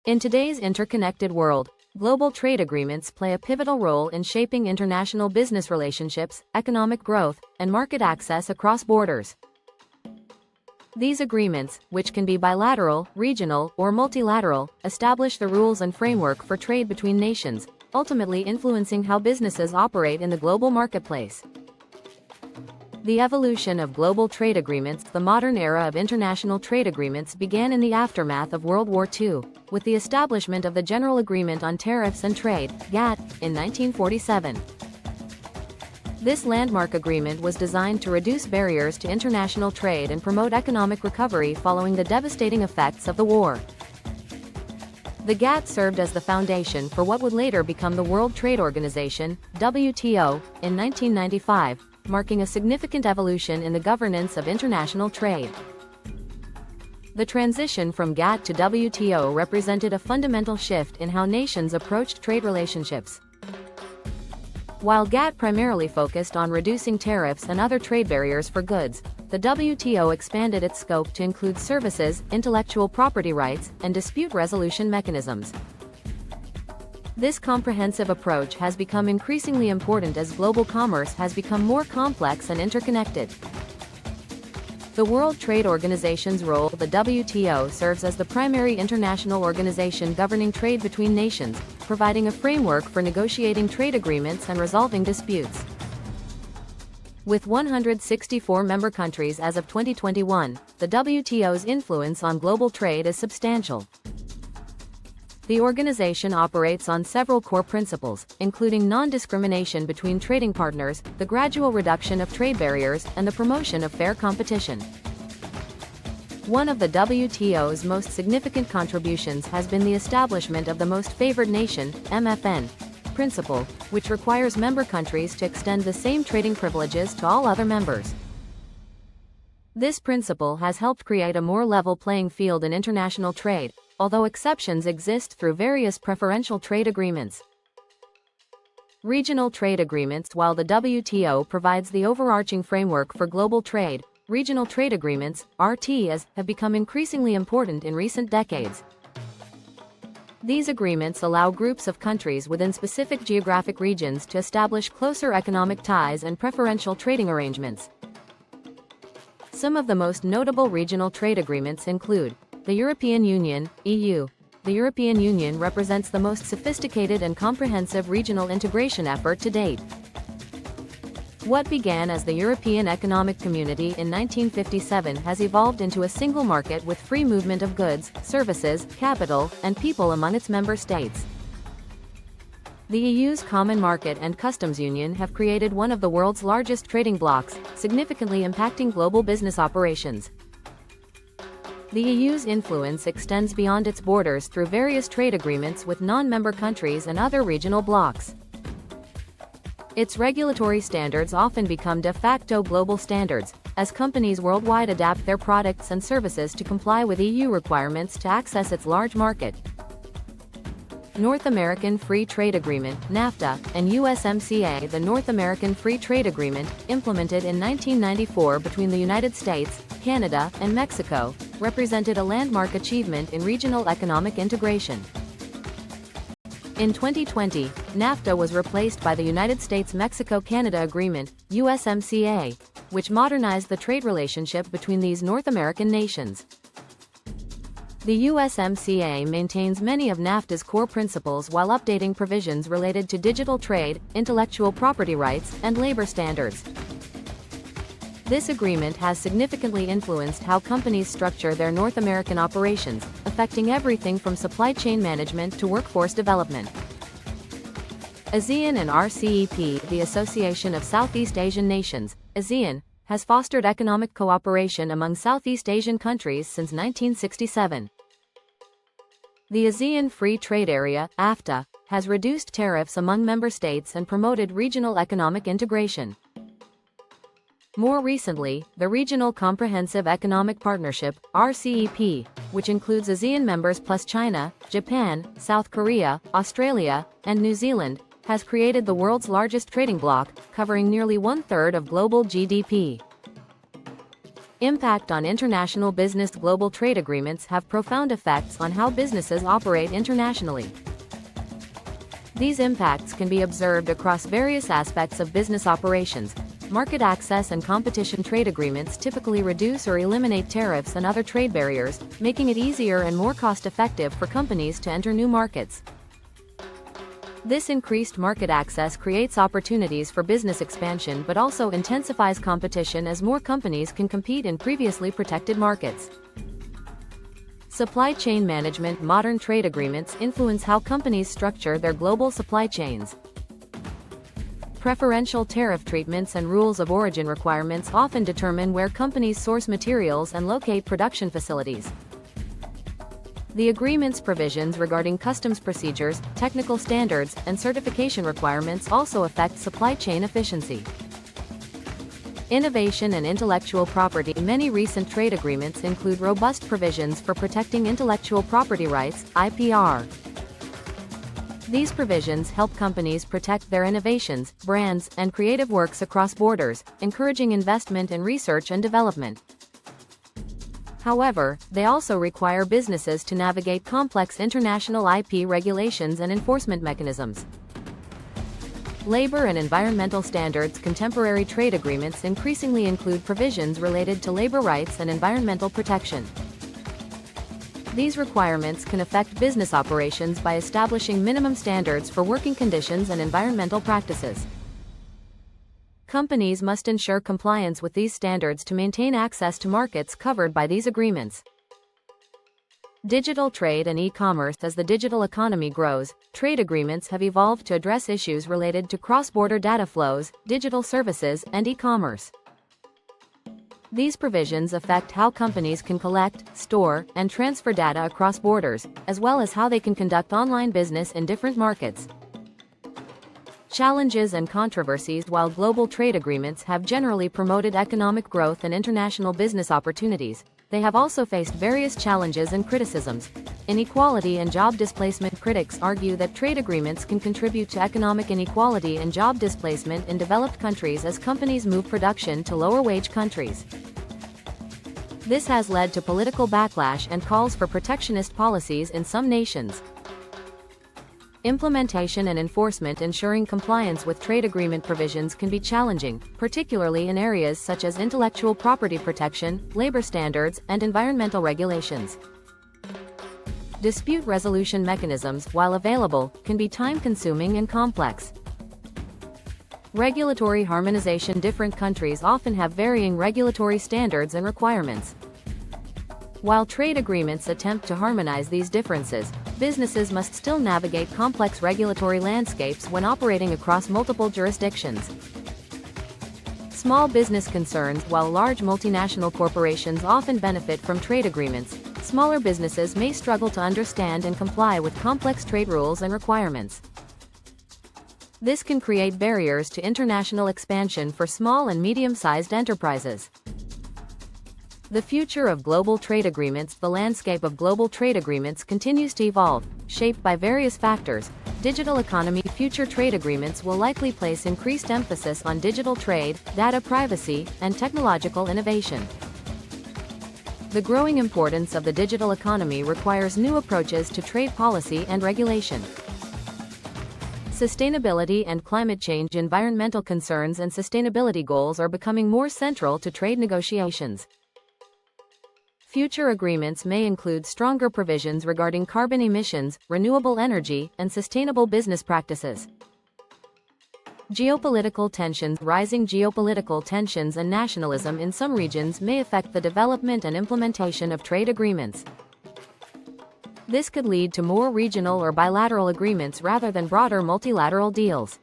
In today's interconnected world, global trade agreements play a pivotal role in shaping international business relationships, economic growth, and market access across borders. These agreements, which can be bilateral, regional, or multilateral, establish the rules and framework for trade between nations, ultimately influencing how businesses operate in the global marketplace. The evolution of global trade agreements. The modern era of international trade agreements began in the aftermath of World War II, with the establishment of the General Agreement on Tariffs and Trade, GATT, in 1947. This landmark agreement was designed to reduce barriers to international trade and promote economic recovery following the devastating effects of the war. The GATT served as the foundation for what would later become the World Trade Organization, WTO, in 1995, marking a significant evolution in the governance of international trade. The transition from GATT to WTO represented a fundamental shift in how nations approached trade relationships. While GATT primarily focused on reducing tariffs and other trade barriers for goods, the WTO expanded its scope to include services, intellectual property rights, and dispute resolution mechanisms. This comprehensive approach has become increasingly important as global commerce has become more complex and interconnected. The World Trade Organization's role. The WTO serves as the primary international organization governing trade between nations, providing a framework for negotiating trade agreements and resolving disputes. With 164 member countries as of 2021, the WTO's influence on global trade is substantial. The organization operates on several core principles, including non-discrimination between trading partners, the gradual reduction of trade barriers, and the promotion of fair competition. One of the WTO's most significant contributions has been the establishment of the Most Favored Nation (MFN) principle, which requires member countries to extend the same trading privileges to all other members. This principle has helped create a more level playing field in international trade, although exceptions exist through various preferential trade agreements. Regional trade agreements. While the WTO provides the overarching framework for global trade, regional trade agreements, RTAs, have become increasingly important in recent decades. These agreements allow groups of countries within specific geographic regions to establish closer economic ties and preferential trading arrangements. Some of the most notable regional trade agreements include the European Union, EU. The European Union represents the most sophisticated and comprehensive regional integration effort to date. What began as the European Economic Community in 1957 has evolved into a single market with free movement of goods, services, capital, and people among its member states. The EU's Common Market and Customs Union have created one of the world's largest trading blocs, significantly impacting global business operations. The EU's influence extends beyond its borders through various trade agreements with non-member countries and other regional blocs. Its regulatory standards often become de facto global standards, as companies worldwide adapt their products and services to comply with EU requirements to access its large market. North American Free Trade Agreement, NAFTA, and USMCA. The North American Free Trade Agreement, implemented in 1994 between the United States, Canada, and Mexico, represented a landmark achievement in regional economic integration. In 2020, NAFTA was replaced by the United States-Mexico-Canada Agreement, USMCA, which modernized the trade relationship between these North American nations. The USMCA maintains many of NAFTA's core principles while updating provisions related to digital trade, intellectual property rights, and labor standards. This agreement has significantly influenced how companies structure their North American operations, affecting everything from supply chain management to workforce development. ASEAN and RCEP. The Association of Southeast Asian Nations, ASEAN, has fostered economic cooperation among Southeast Asian countries since 1967. The ASEAN Free Trade Area, AFTA, has reduced tariffs among member states and promoted regional economic integration. More recently, the Regional Comprehensive Economic Partnership, RCEP, which includes ASEAN members plus China, Japan, South Korea, Australia, and New Zealand, has created the world's largest trading bloc, covering nearly one-third of global GDP. Impact on international business. Global trade agreements have profound effects on how businesses operate internationally. These impacts can be observed across various aspects of business operations. Market access and competition. Trade agreements typically reduce or eliminate tariffs and other trade barriers, making it easier and more cost-effective for companies to enter new markets. This increased market access creates opportunities for business expansion but also intensifies competition as more companies can compete in previously protected markets. Supply chain management. Modern trade agreements influence how companies structure their global supply chains. Preferential tariff treatments and rules of origin requirements often determine where companies source materials and locate production facilities. The agreement's provisions regarding customs procedures, technical standards, and certification requirements also affect supply chain efficiency. Innovation and intellectual property. Many recent trade agreements include robust provisions for protecting intellectual property rights, IPR. These provisions help companies protect their innovations, brands, and creative works across borders, encouraging investment in research and development. However, they also require businesses to navigate complex international IP regulations and enforcement mechanisms. Labor and environmental standards. Contemporary trade agreements increasingly include provisions related to labor rights and environmental protection. These requirements can affect business operations by establishing minimum standards for working conditions and environmental practices. Companies must ensure compliance with these standards to maintain access to markets covered by these agreements. Digital trade and e-commerce. As the digital economy grows, trade agreements have evolved to address issues related to cross-border data flows, digital services, and e-commerce. These provisions affect how companies can collect, store, and transfer data across borders, as well as how they can conduct online business in different markets. Challenges and controversies. While global trade agreements have generally promoted economic growth and international business opportunities, they have also faced various challenges and criticisms. Inequality and job displacement. Critics argue that trade agreements can contribute to economic inequality and job displacement in developed countries as companies move production to lower-wage countries. This has led to political backlash and calls for protectionist policies in some nations. Implementation and enforcement. Ensuring compliance with trade agreement provisions can be challenging, particularly in areas such as intellectual property protection, labor standards, and environmental regulations. Dispute resolution mechanisms, while available, can be time-consuming and complex. Regulatory harmonization. Different countries often have varying regulatory standards and requirements. While trade agreements attempt to harmonize these differences, businesses must still navigate complex regulatory landscapes when operating across multiple jurisdictions. Small business concerns. While large multinational corporations often benefit from trade agreements, smaller businesses may struggle to understand and comply with complex trade rules and requirements. This can create barriers to international expansion for small and medium-sized enterprises. The future of global trade agreements. The landscape of global trade agreements continues to evolve, shaped by various factors. Digital economy. Future trade agreements will likely place increased emphasis on digital trade, data privacy, and technological innovation. The growing importance of the digital economy requires new approaches to trade policy and regulation. Sustainability and climate change. Environmental concerns and sustainability goals are becoming more central to trade negotiations. Future agreements may include stronger provisions regarding carbon emissions, renewable energy, and sustainable business practices. Geopolitical tensions. Rising geopolitical tensions and nationalism in some regions may affect the development and implementation of trade agreements. This could lead to more regional or bilateral agreements rather than broader multilateral deals.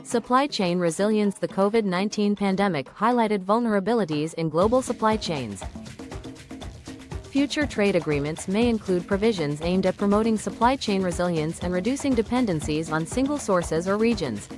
Supply chain resilience. The COVID-19 pandemic highlighted vulnerabilities in global supply chains. Future trade agreements may include provisions aimed at promoting supply chain resilience and reducing dependencies on single sources or regions.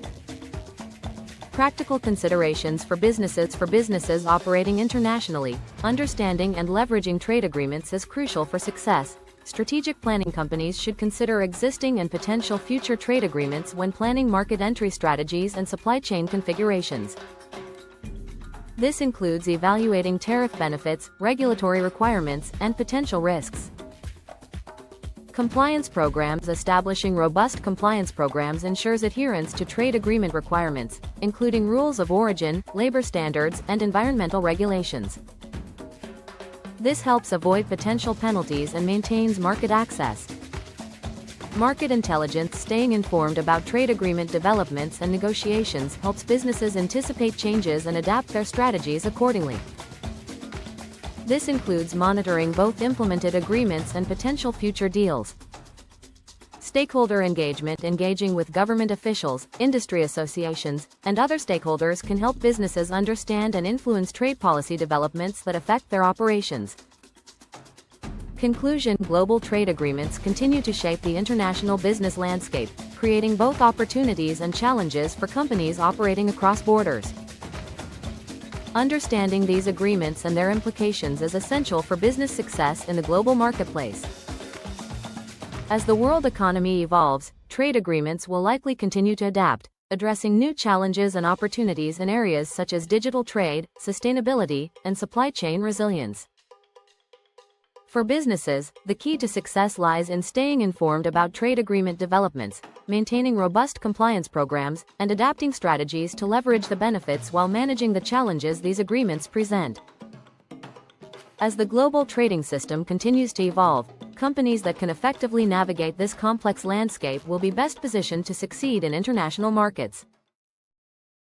Practical considerations for businesses operating internationally. Understanding and leveraging trade agreements is crucial for success. Strategic planning. Companies should consider existing and potential future trade agreements when planning market entry strategies and supply chain configurations. This includes evaluating tariff benefits, regulatory requirements, and potential risks. Compliance programs. Establishing robust compliance programs ensures adherence to trade agreement requirements, including rules of origin, labor standards, and environmental regulations. This helps avoid potential penalties and maintains market access. Market intelligence. Staying informed about trade agreement developments and negotiations helps businesses anticipate changes and adapt their strategies accordingly. This includes monitoring both implemented agreements and potential future deals. Stakeholder engagement. Engaging with government officials, industry associations, and other stakeholders can help businesses understand and influence trade policy developments that affect their operations. Conclusion. Global trade agreements continue to shape the international business landscape, creating both opportunities and challenges for companies operating across borders. Understanding these agreements and their implications is essential for business success in the global marketplace. As the world economy evolves, trade agreements will likely continue to adapt, addressing new challenges and opportunities in areas such as digital trade, sustainability, and supply chain resilience. For businesses, the key to success lies in staying informed about trade agreement developments, maintaining robust compliance programs, and adapting strategies to leverage the benefits while managing the challenges these agreements present. As the global trading system continues to evolve, companies that can effectively navigate this complex landscape will be best positioned to succeed in international markets.